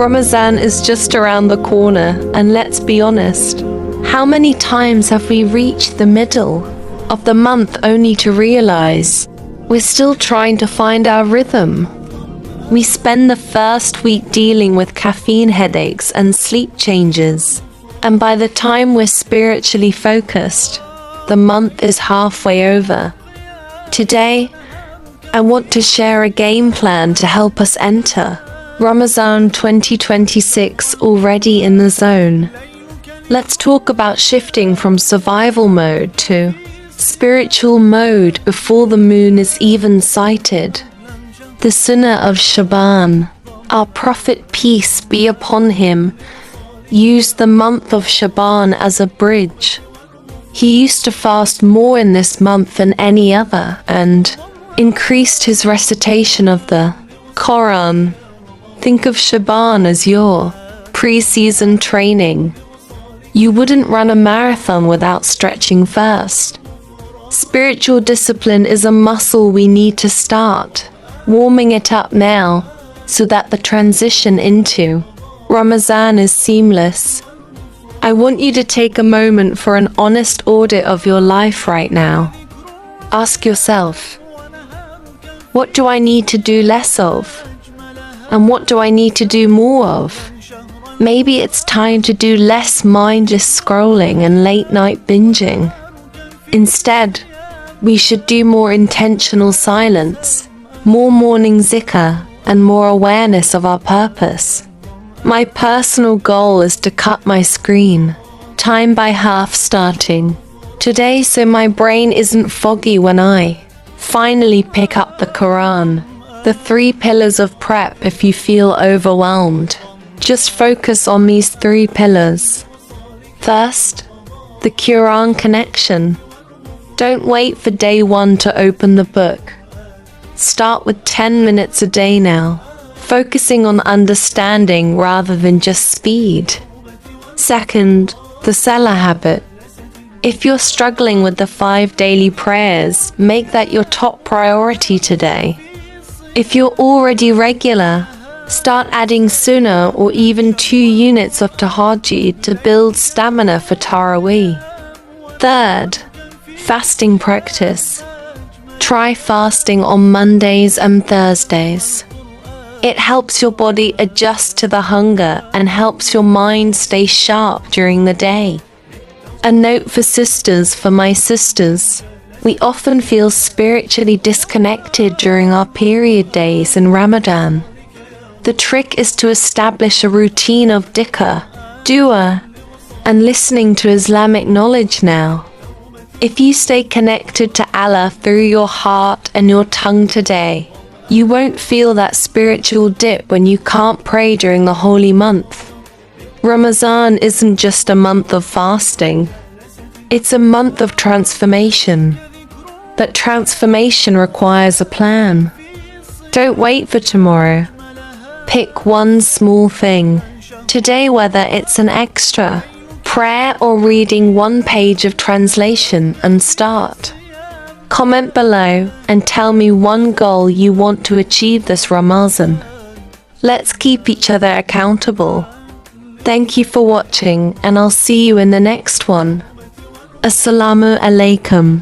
Ramadan is just around the corner, and let's be honest, how many times have we reached the middle of the month only to realize we're still trying to find our rhythm? We spend the first week dealing with caffeine headaches and sleep changes, and by the time we're spiritually focused, the month is halfway over. Today, I want to share a game plan to help us enter Ramadan 2026 already in the zone. Let's talk about shifting from survival mode to spiritual mode before the moon is even sighted. The Sunnah of Shaban, our Prophet, peace be upon him, used the month of Shaban as a bridge. He used to fast more in this month than any other and increased his recitation of the Quran. Think of Shaban as your pre-season training. You wouldn't run a marathon without stretching first. Spiritual discipline is a muscle we need to start warming it up now so that the transition into Ramadan is seamless. I want you to take a moment for an honest audit of your life right now. Ask yourself, what do I need to do less of? And what do I need to do more of? Maybe it's time to do less mindless scrolling and late night binging. Instead, we should do more intentional silence, more morning zikr, and more awareness of our purpose. My personal goal is to cut my screen time by half starting today so my brain isn't foggy when I finally pick up the Quran. The 3 pillars of prep. If you feel overwhelmed, just focus on these 3 pillars. First, the Quran connection. Don't wait for day 1 to open the book. Start with 10 minutes a day now, focusing on understanding rather than just speed. Second, the Salah habit. If you're struggling with the 5 daily prayers, make that your top priority today. If you're already regular, start adding sunnah or even 2 units of tahajjud to build stamina for Taraweeh. Third, fasting practice. Try fasting on Mondays and Thursdays. It helps your body adjust to the hunger and helps your mind stay sharp during the day. A note for my sisters. We often feel spiritually disconnected during our period days in Ramadan. The trick is to establish a routine of dhikr, dua, and listening to Islamic knowledge now. If you stay connected to Allah through your heart and your tongue today, you won't feel that spiritual dip when you can't pray during the holy month. Ramadan isn't just a month of fasting. It's a month of transformation. But transformation requires a plan. Don't wait for tomorrow. Pick one small thing today, whether it's an extra prayer or reading 1 page of translation, and start. Comment below and tell me one goal you want to achieve this Ramadan. Let's keep each other accountable. Thank you for watching, and I'll see you in the next one. Assalamu alaikum.